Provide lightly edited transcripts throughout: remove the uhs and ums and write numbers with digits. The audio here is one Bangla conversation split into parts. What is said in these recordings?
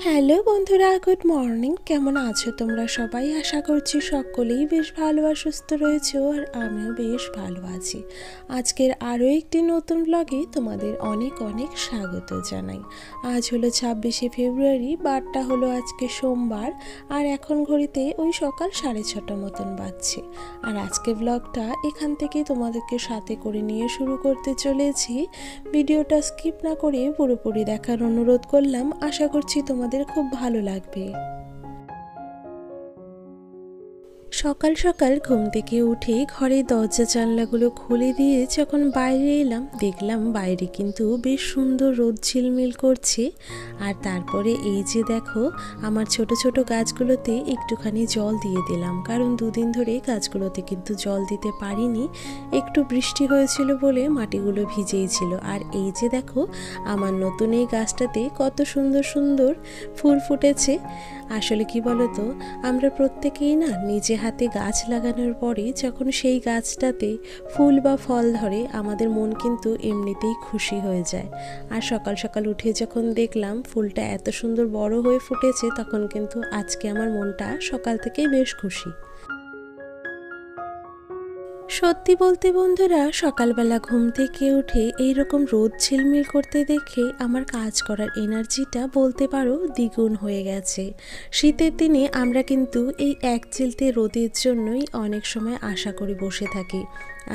হ্যালো বন্ধুরা, গুড মর্নিং। কেমন আছো তোমরা সবাই? আশা করছি সকলেই বেশ ভালো আর সুস্থ রয়েছো, আর আমিও বেশ ভালো আছি। আজকের আরও একটি নতুন ব্লগে তোমাদের অনেক অনেক স্বাগত জানাই। আজ হলো 26শে ফেব্রুয়ারি, বারটা হলো আজকে সোমবার, আর এখন ঘড়িতে ওই সকাল 6:30 মতন বাজছে। আর আজকে ব্লগটা এখান থেকে তোমাদেরকে সাথে করে নিয়ে শুরু করতে চলেছি। ভিডিওটা স্কিপ না করে পুরোপুরি দেখার অনুরোধ করলাম। আশা করছি তোমাদের খুব ভালো লাগবে। সকাল সকাল ঘুম থেকে উঠে ঘরে দরজা জানলাগুলো খুলে দিয়ে যখন বাইরে এলাম, দেখলাম বাইরে কিন্তু বেশ সুন্দর রোদ ঝিলমিল করছে। আর তারপরে এই যে দেখো, আমার ছোট ছোট গাছগুলোতে একটুখানি জল দিয়ে দিলাম, কারণ দুদিন ধরে গাছগুলোতে কিন্তু জল দিতে পারিনি। একটু বৃষ্টি হয়েছিল বলে মাটিগুলো ভিজেই ছিল। আর এই যে দেখো, আমার নতুন এই গাছটাতে কত সুন্দর সুন্দর ফুল ফুটেছে। আসলে কি বলতো, আমরা প্রত্যেকেই না নিজে হাতে গাছ লাগানোর পরে যখন সেই গাছটাতে ফুল বা ফল ধরে, আমাদের মন কিন্তু এমনিতেই খুশি হয়ে যায়। আর সকাল সকাল উঠে যখন দেখলাম ফুলটা এত সুন্দর বড় হয়ে ফুটেছে, তখন কিন্তু আজকে আমার মনটা সকাল থেকেই বেশ খুশি। সত্যি বলতে বন্ধুরা, সকালবেলা ঘুম থেকে উঠে এইরকম রোদ ঝিলমিল করতে দেখে আমার কাজ করার এনার্জিটা বলতে পারো দ্বিগুণ হয়ে গেছে। শীতের দিনে আমরা কিন্তু এই এক চিলতে রোদের জন্যই অনেক সময় আশা করে বসে থাকি।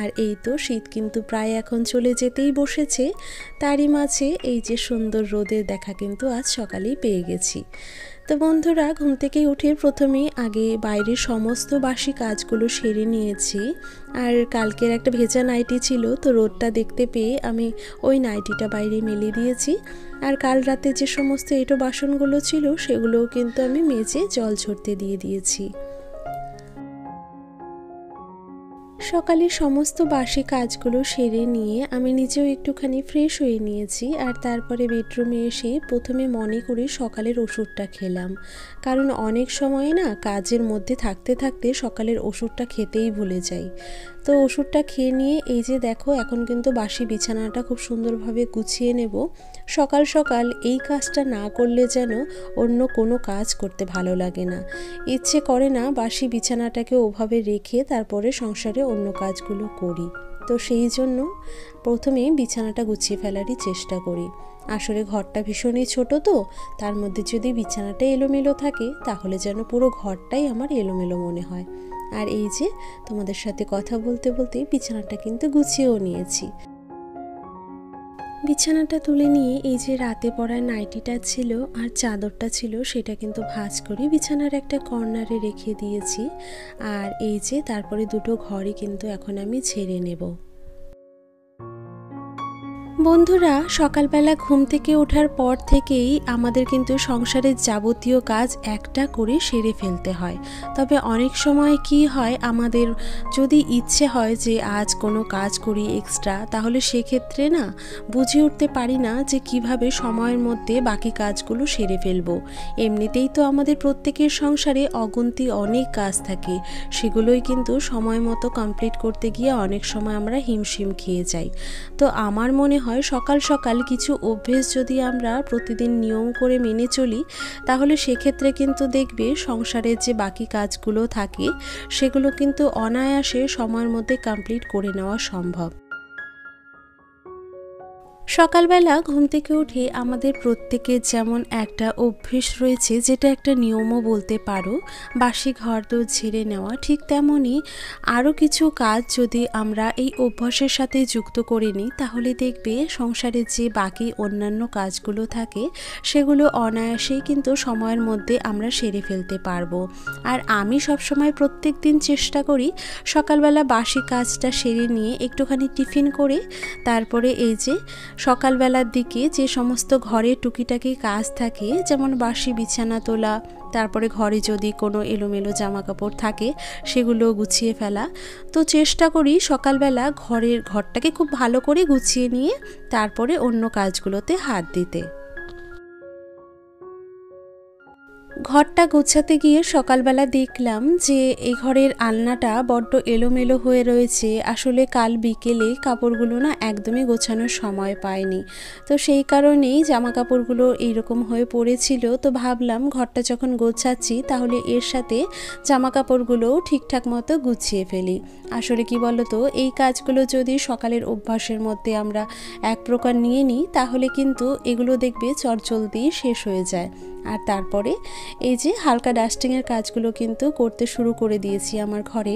আর এই তো শীত কিন্তু প্রায় এখন চলে যেতেই বসেছে। তারই মাঝে এই যে সুন্দর রোদের দেখা কিন্তু আজ সকালেই পেয়ে গেছি। তো বন্ধুরা, ঘুম থেকে উঠে প্রথমেই আগে বাইরের সমস্ত বাসি কাজগুলো সেরে নিয়েছি। আর কালকের একটা ভেজা নাইটি ছিল, তো রোদটা দেখতে পেয়ে আমি ওই নাইটিটা বাইরে মেলে দিয়েছি। আর কাল রাতে যে সমস্ত এঁটো বাসনগুলো ছিল, সেগুলোও কিন্তু আমি মেজে জল ঝরতে দিয়ে দিয়েছি। সকালে সমস্ত বাসি কাজগুলো সেরে নিয়ে আমি নিজেও একটুখানি ফ্রেশ হয়ে নিয়েছি। আর তারপরে বেডরুমে এসে প্রথমে মনে করে সকালের ওষুধটা খেলাম, কারণ অনেক সময় না কাজের মধ্যে থাকতে থাকতে সকালের ওষুধটা খেতেই ভুলে যাই। তো ওষুধটা খেয়ে নিয়ে এই যে দেখো, এখন কিন্তু বাসি বিছানাটা খুব সুন্দরভাবে গুছিয়ে নেব। সকাল সকাল এই কাজটা না করলে যেন অন্য কোনো কাজ করতে ভালো লাগে না, ইচ্ছে করে না বাসি বিছানাটাকে ওভাবে রেখে তারপরে সংসারে অন্য কাজগুলো করি। তো সেই জন্য প্রথমে বিছানাটা গুছিয়ে ফেলারই চেষ্টা করি। আসলে ঘরটা ভীষণই ছোট, তো তার মধ্যে যদি বিছানাটা এলোমেলো থাকে তাহলে যেন পুরো ঘরটাই আমার এলোমেলো মনে হয়। আর এই যে তোমাদের সাথে কথা বলতে বলতে বিছানাটা কিন্তু গুছিয়েও নিয়েছি। বিছানাটা তুলে নিয়ে এই যে রাতে পরা নাইটিটা ছিল আর চাদরটা ছিল, সেটা কিন্তু ভাঁজ করে বিছানার একটা কর্নারে রেখে দিয়েছি। আর এই যে তারপরে দুটো ঘরই কিন্তু এখন আমি ঝেড়ে নেব। বন্ধুরা, সকালবেলা ঘুম থেকে ওঠার পর থেকেই আমাদের কিন্তু সংসারের যাবতীয় কাজ একটা করে সেরে ফেলতে হয়। তবে অনেক সময় কি হয়, আমাদের যদি ইচ্ছে হয় যে আজ কোনো কাজ করি এক্সট্রা, তাহলে সেক্ষেত্রে না বুঝে উঠতে পারি না যে কিভাবে সময়ের মধ্যে বাকি কাজগুলো সেরে ফেলবো। এমনিতেই তো আমাদের প্রত্যেকের সংসারে অগুন্তি অনেক কাজ থাকে, সেগুলোই কিন্তু সময় মতো কমপ্লিট করতে গিয়ে অনেক সময় আমরা হিমশিম খেয়ে যাই। তো আমার মনে হয় সকাল সকাল কিছু অভ্যেস যদি আমরা প্রতিদিন নিয়ম করে মেনে চলি, তাহলে সেক্ষেত্রে কিন্তু দেখবে সংসারের যে বাকি কাজগুলো থাকে সেগুলো কিন্তু অনায়াসে সময়ের মধ্যে কমপ্লিট করে নেওয়া সম্ভব। সকালবেলা ঘুম থেকে উঠে আমাদের প্রত্যেকের যেমন একটা অভ্যেস রয়েছে, যেটা একটা নিয়মও বলতে পারো, বাসি ঘরদোর ঝেড়ে নেওয়া, ঠিক তেমনই আরও কিছু কাজ যদি আমরা এই অভ্যাসের সাথে যুক্ত করে নিই, তাহলে দেখবে সংসারের যে বাকি অন্যান্য কাজগুলো থাকে সেগুলো অনায়াসেই কিন্তু সময়ের মধ্যে আমরা সেরে ফেলতে পারবো। আর আমি সবসময় প্রত্যেক দিন চেষ্টা করি সকালবেলা বাসি কাজটা সেরে নিয়ে একটুখানি টিফিন করে তারপরে এই যে সকালবেলার দিকে যে সমস্ত ঘরে টুকিটাকি কাজ থাকে, যেমন বাসি বিছানা তোলা, তারপরে ঘরে যদি কোনো এলোমেলো জামা কাপড় থাকে সেগুলো গুছিয়ে ফেলা। তো চেষ্টা করি সকালবেলা ঘরটাকে খুব ভালো করে গুছিয়ে নিয়ে তারপরে অন্য কাজগুলোতে হাত দিতে। ঘরটা গোছাতে গিয়ে সকালবেলা দেখলাম যে এই ঘরের আলনাটা বড্ড এলোমেলো হয়ে রয়েছে। আসলে কাল বিকেলে কাপড়গুলো না একদমই গোছানোর সময় পায়নি, তো সেই কারণেই জামা কাপড়গুলো এইরকম হয়ে পড়েছিল। তো ভাবলাম ঘরটা যখন গোছাচ্ছি তাহলে এর সাথে জামা কাপড়গুলোও ঠিকঠাক মতো গুছিয়ে ফেলি। আসলে কি বলতো, এই কাজগুলো যদি সকালের অভ্যাসের মধ্যে আমরা এক প্রকার নিয়ে নিই তাহলে কিন্তু এগুলো দেখবে চটজলদি শেষ হয়ে যায়। আর তারপরে এই যে হালকা ডাস্টিংয়ের কাজগুলো কিন্তু করতে শুরু করে দিয়েছি আমার ঘরে।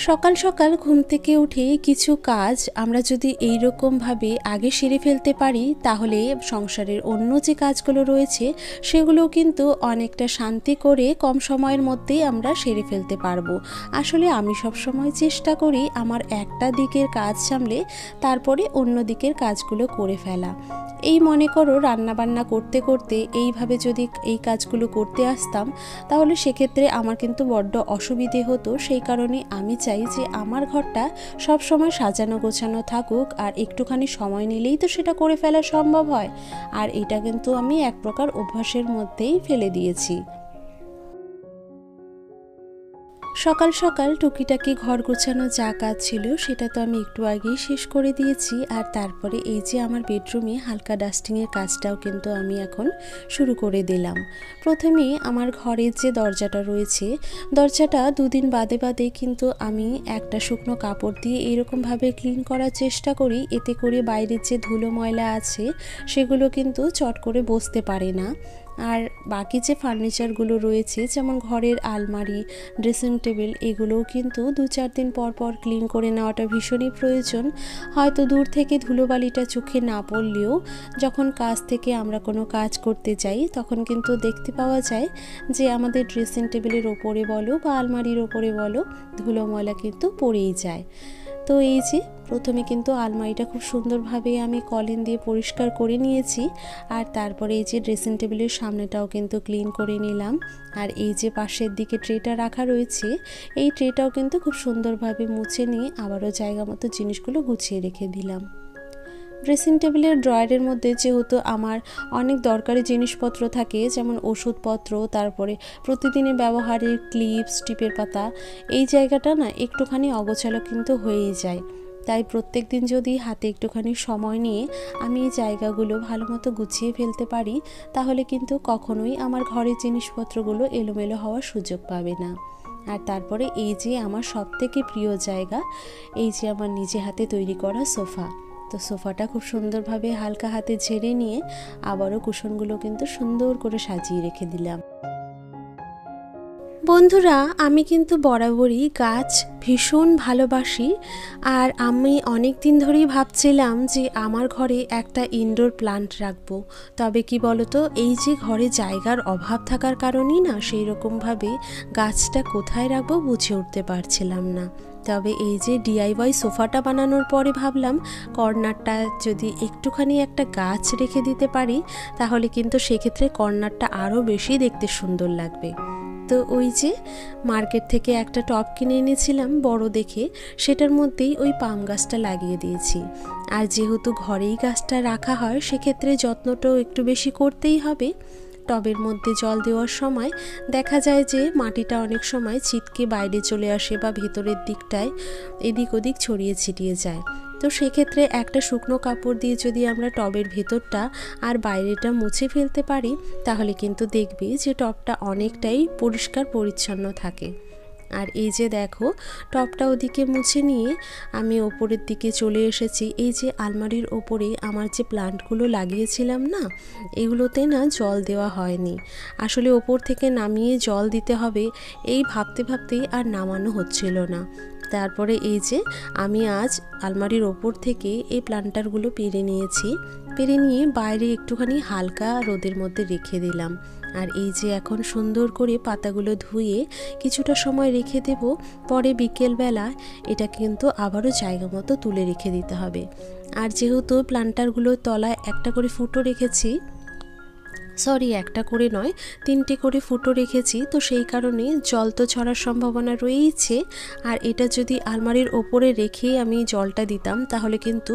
সকাল সকাল ঘুম থেকে উঠে কিছু কাজ আমরা যদি এইরকমভাবে আগে সেরে ফেলতে পারি তাহলে সংসারের অন্য যে কাজগুলো রয়েছে সেগুলো কিন্তু অনেকটা শান্তি করে কম সময়ের মধ্যেই আমরা সেরে ফেলতে পারবো। আসলে আমি সবসময় চেষ্টা করি আমার একটা দিকের কাজ সামলে তারপরে অন্য দিকের কাজগুলো করে ফেলা। এই মনে করো রান্নাবান্না করতে করতে এইভাবে যদি এই কাজগুলো করতে আসতাম তাহলে সেক্ষেত্রে আমার কিন্তু বড্ড অসুবিধে হতো। সেই কারণে আমি চাই যে আমার ঘরটা সব সময় সাজানো গোছানো থাকুক, আর একটুখানি সময় নিলেই তো সেটা করে ফেলা সম্ভব হয়। আর এটা কিন্তু আমি এক প্রকার অভ্যাসের মধ্যেই ফেলে দিয়েছি। সকাল সকাল টুকিটাকি ঘর গোছানো যা কাজ ছিল সেটা তো আমি একটু আগেই শেষ করে দিয়েছি। আর তারপরে এই যে আমার বেডরুমে হালকা ডাস্টিংয়ের কাজটাও কিন্তু আমি এখন শুরু করে দিলাম। প্রথমে আমার ঘরের যে দরজাটা রয়েছে, দরজাটা দুদিন বাদে বাদে কিন্তু আমি একটা শুকনো কাপড় দিয়ে এরকমভাবে ক্লিন করার চেষ্টা করি, এতে করে বাইরের যে ধুলো ময়লা আছে সেগুলো কিন্তু চট করে বসতে পারে না। আর বাকি যে ফার্নিচারগুলো রয়েছে যেমন ঘরের আলমারি, ড্রেসিং টেবিল, এগুলোও কিন্তু 2-4 দিন পর পর ক্লিন করে নেওয়াটা ভীষণই প্রয়োজন। হয়তো দূর থেকে ধুলোবালিটা চোখে না পড়লেও যখন কাজ থেকে আমরা কোনো কাজ করতে যাই তখন কিন্তু দেখতে পাওয়া যায় যে আমাদের ড্রেসিং টেবিলের ওপরে বলো বা আলমারির ওপরে বলো ধুলো ময়লা কিন্তু পড়েই যায়। তো এই যে প্রথমে কিন্তু আলমারিটা খুব সুন্দরভাবে আমি কলিন দিয়ে পরিষ্কার করে নিয়েছি। আর তারপরে এই যে ড্রেসিং টেবিলের সামনেটাও কিন্তু ক্লিন করে নিলাম। আর এই যে পাশের দিকে ট্রেটা রাখা রয়েছে এই ট্রেটাও কিন্তু খুব সুন্দরভাবে মুছে নিয়ে আবারও জায়গা মতো জিনিসগুলো গুছিয়ে রেখে দিলাম। ড্রেসিং টেবিলের ড্রয়ারের মধ্যে যেহেতু আমার অনেক দরকারি জিনিসপত্র থাকে যেমন ওষুধপত্র, তারপরে প্রতিদিনের ব্যবহারের ক্লিপস, টিপের পাতা, এই জায়গাটা না একটুখানি অগোছালো কিন্তু হয়েই যায়। তাই প্রত্যেক দিন যদি হাতে একটুখানি সময় নিয়ে আমি এই জায়গাগুলো ভালো মতো গুছিয়ে ফেলতে পারি তাহলে কিন্তু কখনোই আমার ঘরের জিনিসপত্রগুলো এলোমেলো হওয়ার সুযোগ পাবে না। আর তারপরে এই যে আমার সবথেকে প্রিয় জায়গা, এই যে আমার নিজে হাতে তৈরি করা সোফা। তো সোফাটা খুব সুন্দরভাবে হালকা হাতে ঝেড়ে নিয়ে আবারও কুশনগুলো কিন্তু সুন্দর করে সাজিয়ে রেখে দিলাম। বন্ধুরা, আমি কিন্তু বরাবরই গাছ ভীষণ ভালোবাসি। আর আমি অনেক দিন ধরেই ভাবছিলাম যে আমার ঘরে একটা ইনডোর প্লান্ট রাখবো। তবে কি বলতো, এই যে ঘরে জায়গার অভাব থাকার কারণেই না সেই রকমভাবে গাছটা কোথায় রাখবো বুঝে উঠতে পারছিলাম না। তবে এই যে ডিআইওয়াই সোফাটা বানানোর পরে ভাবলাম কর্নারটা যদি একটুখানি একটা গাছ রেখে দিতে পারি তাহলে কিন্তু সেক্ষেত্রে কর্নারটা আরও বেশি দেখতে সুন্দর লাগবে। তো ওই যে মার্কেট থেকে একটা টব কিনে এনেছিলাম বড় দেখে, সেটার মধ্যেই ওই পাম গাছটা লাগিয়ে দিয়েছি। আর যেহেতু ঘরেই গাছটা রাখা হয় সেক্ষেত্রে যত্নটাও একটু বেশি করতেই হবে। টবের মধ্যে জল দেওয়ার সময় দেখা যায় যে মাটিটা অনেক সময় ছিটকে বাইরে চলে আসে বা ভেতরের দিকটায় এদিক ওদিক ছড়িয়ে ছিটিয়ে যায়। তো সেক্ষেত্রে একটা শুকনো কাপড় দিয়ে যদি আমরা টবের ভেতরটা আর বাইরেটা মুছে ফেলতে পারি তাহলে কিন্তু দেখবি যে টবটা অনেকটাই পরিষ্কার পরিচ্ছন্ন থাকে। আর এই যে দেখো টবটা ওদিকে মুছে নিয়ে আমি ওপরের দিকে চলে এসেছি। এই যে আলমারির ওপরে আমার যে প্লান্টগুলো লাগিয়েছিলাম না, এগুলোতে না জল দেওয়া হয়নি। আসলে ওপর থেকে নামিয়ে জল দিতে হবে এই ভাবতে ভাবতেই আর নামানো হচ্ছিল না। তারপরে এই যে আমি আজ আলমারির ওপর থেকে এই প্লান্টারগুলো পেরে নিয়েছি। পেরে নিয়ে বাইরে একটুখানি হালকা রোদের মধ্যে রেখে দিলাম। আর এই যে এখন সুন্দর করে পাতাগুলো ধুয়ে কিছুটা সময় রেখে দেব। পরে বিকেলবেলা এটা কিন্তু আবারও জায়গা মতো তুলে রেখে দিতে হবে। আর যেহেতু প্লান্টারগুলোর তলায় একটা করে ফুটো রেখেছি সরি, একটা করে নয়, 3টে করে ফুটো রেখেছি। তো সেই কারণে জল তো ছড়ার সম্ভাবনা রয়েইছে। আর এটা যদি আলমারির ওপরে রেখে আমি জলটা দিতাম তাহলে কিন্তু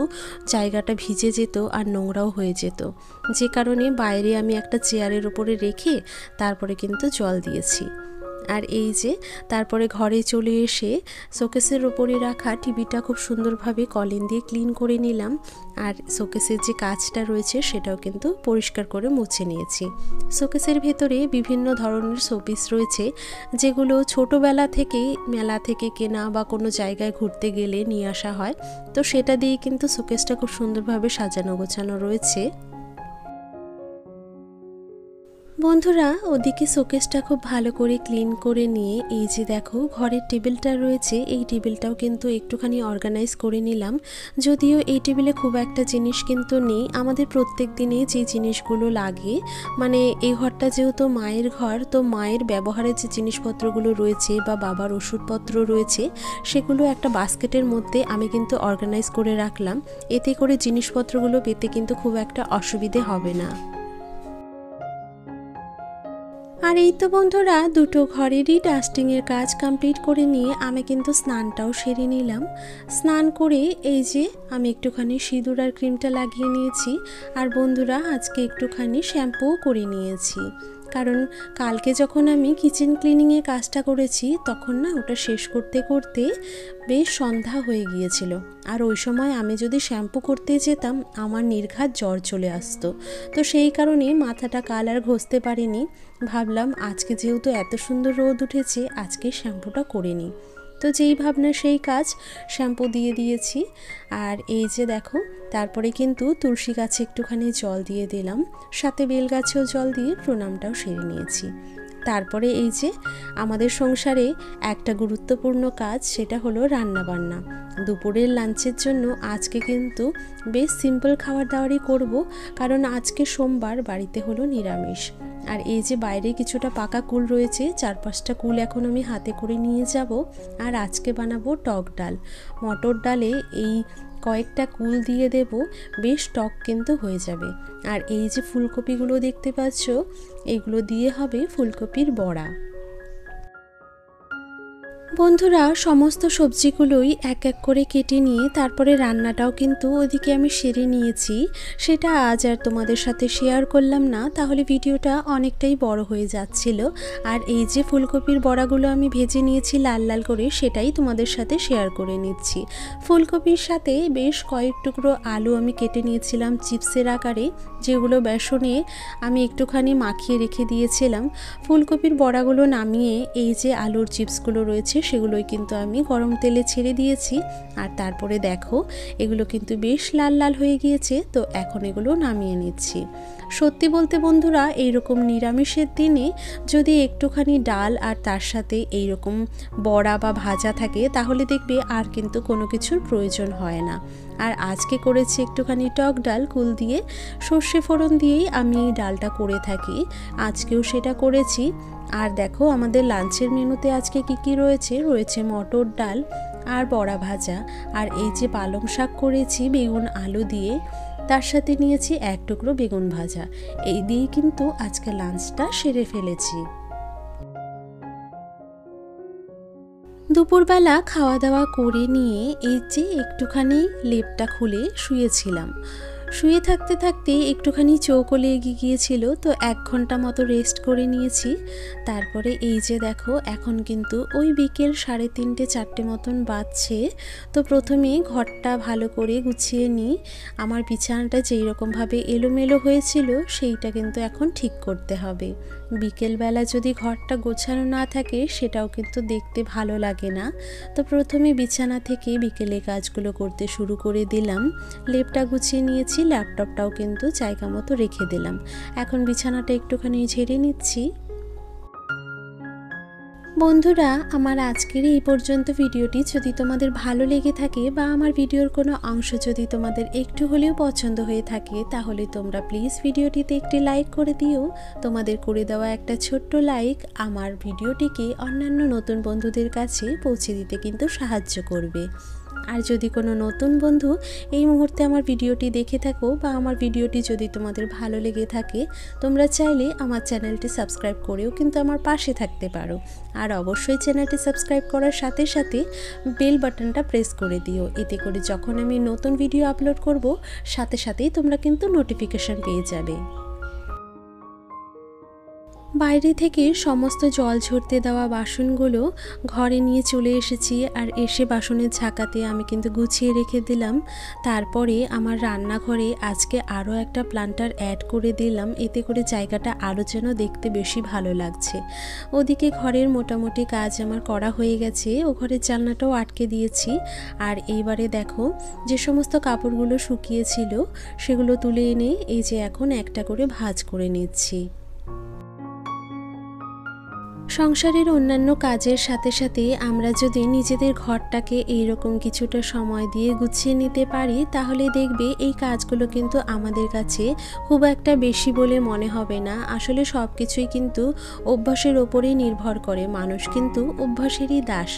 জায়গাটা ভিজে যেত আর নোংরাও হয়ে যেত, যে কারণে বাইরে আমি একটা চেয়ারের ওপরে রেখে তারপরে কিন্তু জল দিয়েছি। আর এই যে তারপরে ঘরে চলে এসে শোকেসের ওপরে রাখা টিভিটা খুব সুন্দরভাবে কলিন দিয়ে ক্লিন করে নিলাম। আর শোকেসের যে কাচটা রয়েছে সেটাও কিন্তু পরিষ্কার করে মুছে নিয়েছি। শোকেসের ভেতরে বিভিন্ন ধরনের শোপিস রয়েছে, যেগুলো ছোটোবেলা থেকেই মেলা থেকে কেনা বা কোনো জায়গায় ঘুরতে গেলে নিয়ে আসা হয়। তো সেটা দিয়ে কিন্তু শোকেসটা খুব সুন্দরভাবে সাজানো গোছানো রয়েছে। বন্ধুরা, ওদিকে শোকেসটা খুব ভালো করে ক্লিন করে নিয়ে এই যে দেখো ঘরের টেবিলটা রয়েছে, এই টেবিলটাও কিন্তু একটুখানি অর্গানাইজ করে নিলাম। যদিও এই টেবিলে খুব একটা জিনিস কিন্তু নেই, আমাদের প্রত্যেক দিনে যে জিনিসগুলো লাগে, মানে এই ঘরটা যেহেতু মায়ের ঘর, তো মায়ের ব্যবহারের যে জিনিসপত্রগুলো রয়েছে বা বাবার ওষুধপত্র রয়েছে সেগুলো একটা বাস্কেটের মধ্যে আমি কিন্তু অর্গানাইজ করে রাখলাম। এতে করে জিনিসপত্রগুলো পেতে কিন্তু খুব একটা অসুবিধে হবে না। আর এই তো বন্ধুরা, দুটো ঘরেরই ডাস্টিংয়ের কাজ কমপ্লিট করে নিয়ে আমি কিন্তু স্নানটাও সেরে নিলাম। স্নান করে এই যে আমি একটুখানি সিঁদুর আর ক্রিমটা লাগিয়ে নিয়েছি। আর বন্ধুরা, আজকে একটুখানি শ্যাম্পুও করে নিয়েছি, কারণ কালকে যখন আমি কিচেন ক্লিনিংয়ের কাজটা করেছি তখন না ওটা শেষ করতে করতে বেশ সন্ধ্যা হয়ে গিয়েছিল। আর ওই সময় আমি যদি শ্যাম্পু করতে যেতাম আমার নির্ঘাত জ্বর চলে আসতো। তো সেই কারণে মাথাটা কাল আর ঘষতে পারিনি। ভাবলাম আজকে যেহেতু এত সুন্দর রোদ উঠেছে আজকে শ্যাম্পুটা করে নিই। তো যেই ভাবনা সেই কাজ, শ্যাম্পু দিয়ে দিয়েছি। আর এই যে দেখো তারপরে কিন্তু তুলসী গাছে একটুখানি জল দিয়ে দিলাম, সাথে বেল গাছেও জল দিয়ে প্রণামটাও সেরে নিয়েছি। তারপরে এই যে আমাদের সংসারে একটা গুরুত্বপূর্ণ কাজ, সেটা হলো রান্নাবান্না। দুপুরের লাঞ্চের জন্য আজকে কিন্তু বেশ সিম্পল খাবার দাবারই করব, কারণ আজকে সোমবার, বাড়িতে হলো নিরামিষ। আর এই যে বাইরে কিছুটা পাকা কুল রয়েছে, 4-5টা কুল এখন আমি হাতে করে নিয়ে যাব। আর আজকে বানাবো টক ডাল। মটর ডালে এই কয়েকটা কুল দিয়ে দেব, বেশ টক কিন্তু হয়ে যাবে। আর এই যে ফুলকপিগুলো দেখতে পাচ্ছ, এগুলো দিয়ে হবে ফুলকপির বড়া। বন্ধুরা, সমস্ত সবজিগুলোই এক এক করে কেটে নিয়ে তারপরে রান্নাটাও কিন্তু ওইদিকে আমি সেরে নিয়েছি। সেটা আজ আর তোমাদের সাথে শেয়ার করলাম না, তাহলে ভিডিওটা অনেকটাই বড় হয়ে যাচ্ছিল। আর এই যে ফুলকপির বড়াগুলো আমি ভেজে নিয়েছি লাল লাল করে, সেটাই তোমাদের সাথে শেয়ার করে নিচ্ছি। ফুলকপির সাথে বেশ কয়েক টুকরো আলু আমি কেটে নিয়েছিলাম চিপসের আকারে, যেগুলো বেসনে আমি একটুখানি মাখিয়ে রেখে দিয়েছিলাম। ফুলকপির বড়াগুলো নামিয়ে এই যে আলুর চিপসগুলো রয়েছে সেগুলোই কিন্তু আমি গরম তেলে ছেড়ে দিয়েছি। আর তারপরে দেখো এগুলো কিন্তু বেশ লাল লাল হয়ে গিয়েছে। তো এখন এগুলো নামিয়ে নিচ্ছি। সত্যি বলতে বন্ধুরা, এইরকম নিরামিষের দিনে যদি একটুখানি ডাল আর তার সাথে এইরকম বড়া বা ভাজা থাকে তাহলে দেখবে আর কিন্তু কোনো কিছুর প্রয়োজন হয় না। আর আজকে করেছি একটুখানি টক ডাল কুল দিয়ে, সর্ষে ফোড়ন দিয়েই আমি এই ডালটা করে থাকি, আজকেও সেটা করেছি। আর দেখো আমাদের লাঞ্চের মেনুতে আজকে কি রয়েছে, রয়েছে মটর ডাল আর বড়া ভাজা, আর এই যে পালং শাক করেছি বেগুন আলু দিয়ে, তার সাথে নিয়েছি এক টুকরো বেগুন ভাজা। এই দিয়েই কিন্তু আজকে লাঞ্চটা সেরে ফেলেছি। দুপুরবেলা খাওয়া দাওয়া করে নিয়ে এই যে একটুখানি লেপটা খুলে শুয়েছিলাম। শুয়ে থাকতে থাকতে একটুখানি চোখও লেগে গিয়েছিল, তো 1 ঘন্টা মতো রেস্ট করে নিয়েছি। তারপরে এই যে দেখো এখন কিন্তু ওই বিকেল 3:30-4টে মতন বাজছে। তো প্রথমে ঘরটা ভালো করে গুছিয়ে নিই। আমার বিছানাটা যেই রকমভাবে এলোমেলো হয়েছিল সেইটা কিন্তু এখন ঠিক করতে হবে। বিকেলবেলা যদি ঘরটা গোছানো না থাকে সেটাও কিন্তু দেখতে ভালো লাগে না। তো প্রথমে বিছানা থেকে বিকেলে কাজগুলো করতে শুরু করে দিলাম। লেপটা গুছিয়ে নিয়েছি, ল্যাপটপটাও কিন্তু জায়গা মতো রেখে দিলাম। এখন বিছানাটা একটুখানি ঝেড়ে নিচ্ছি। বন্ধুরা, আমার আজকের এই পর্যন্ত ভিডিওটি যদি তোমাদের ভালো লেগে থাকে বা আমার ভিডিওর কোনো অংশ যদি তোমাদের একটু হলেও পছন্দ হয়ে থাকে তাহলে তোমরা প্লিজ ভিডিওটিতে একটি লাইক করে দিও। তোমাদের করে দেওয়া একটা ছোট্ট লাইক আমার ভিডিওটিকে অন্যান্য নতুন বন্ধুদের কাছে পৌঁছে দিতে কিন্তু সাহায্য করবে। আর যদি কোনো নতুন বন্ধু এই মুহূর্তে আমার ভিডিওটি দেখে থাকো বা আমার ভিডিওটি যদি তোমাদের ভালো লেগে থাকে, তোমরা চাইলে আমার চ্যানেলটি সাবস্ক্রাইব করেও কিন্তু আমার পাশে থাকতে পারো। আর অবশ্যই চ্যানেলটি সাবস্ক্রাইব করার সাথে সাথে বেল বাটনটা প্রেস করে দিও, এতে করে যখন আমি নতুন ভিডিও আপলোড করব সাথে সাথেই তোমরা কিন্তু নোটিফিকেশন পেয়ে যাবে। বাইরে থেকে সমস্ত জল ঝরতে দেওয়া বাসনগুলো ঘরে নিয়ে চলে এসেছি, আর এসে বাসনের ঝাঁকাতে আমি কিন্তু গুছিয়ে রেখে দিলাম। তারপরে আমার রান্নাঘরে আজকে আরও একটা প্লান্টার অ্যাড করে দিলাম, এতে করে জায়গাটা আরও যেন দেখতে বেশি ভালো লাগছে। ওদিকে ঘরের মোটামুটি কাজ আমার করা হয়ে গেছে, ও ঘরের জানলাটাও আটকে দিয়েছি। আর এইবারে দেখো যে সমস্ত কাপড়গুলো শুকিয়েছিল সেগুলো তুলে এনে এই যে এখন একটা করে ভাঁজ করে নিচ্ছি। সংসারের অন্যান্য কাজের সাথে সাথে আমরা যদি নিজেদের ঘরটাকে এইরকম কিছুটা সময় দিয়ে গুছিয়ে নিতে পারি, তাহলে দেখবে এই কাজগুলো কিন্তু আমাদের কাছে খুব একটা বেশি বলে মনে হবে না। আসলে সব কিছুই কিন্তু অভ্যাসের ওপরেই নির্ভর করে, মানুষ কিন্তু অভ্যাসেরই দাস।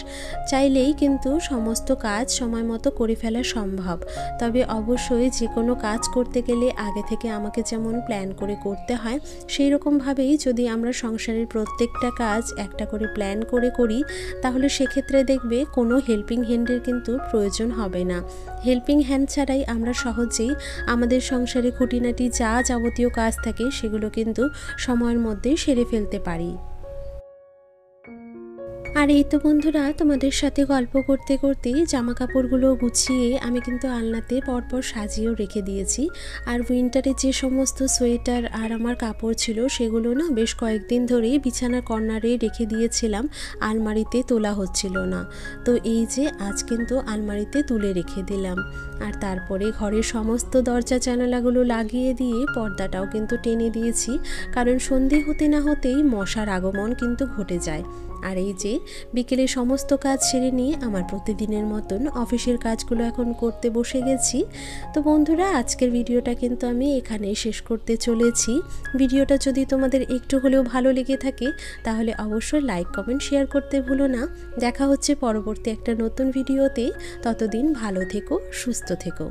চাইলেই কিন্তু সমস্ত কাজ সময় মতো করে ফেলা সম্ভব, তবে অবশ্যই যে কোনো কাজ করতে গেলে আগে থেকে আমাকে যেমন প্ল্যান করে করতে হয়, সেই রকমভাবেই যদি আমরা সংসারের প্রত্যেকটা কাজ একটা করে প্ল্যান করে করি, তাহলে সেক্ষেত্রে দেখবে কোনো হেল্পিং হ্যান্ডের কিন্তু প্রয়োজন হবে না। হেল্পিং হ্যান্ড ছাড়াই আমরা সহজেই আমাদের সংসারে খুঁটিনাটি যা যাবতীয় কাজ থাকে সেগুলো কিন্তু সময়ের মধ্যে সেরে ফেলতে পারি। আর এই তো বন্ধুরা, তোমাদের সাথে গল্প করতে করতে জামা কাপড়গুলো গুছিয়ে আমি কিন্তু আলনাতে পরপর সাজিয়েও রেখে দিয়েছি। আর উইন্টারে যে সমস্ত সোয়েটার আর আমার কাপড় ছিল সেগুলো না বেশ কয়েকদিন ধরেই বিছানার কর্নারে রেখে দিয়েছিলাম, আলমারিতে তোলা হচ্ছিল না। তো এই যে আজ কিন্তু আলমারিতে তুলে রেখে দিলাম। আর তারপরে ঘরের সমস্ত দরজা জানালাগুলো লাগিয়ে দিয়ে পর্দাটাও কিন্তু টেনে দিয়েছি, কারণ সন্ধে হতে না হতেই মশার আগমন কিন্তু ঘটে যায়। আর এই যে বিকেলে সমস্ত কাজ সেরে নিয়ে আমার প্রতিদিনের মতন অফিসের কাজগুলো এখন করতে বসে গেছি। তো বন্ধুরা, আজকের ভিডিওটা কিন্তু আমি এখানেই শেষ করতে চলেছি। ভিডিওটা যদি তোমাদের একটু হলেও ভালো লেগে থাকে তাহলে অবশ্যই লাইক কমেন্ট শেয়ার করতে ভুলো না। দেখা হচ্ছে পরবর্তী একটা নতুন ভিডিওতে, ততদিন ভালো থেকো, সুস্থ থেকো।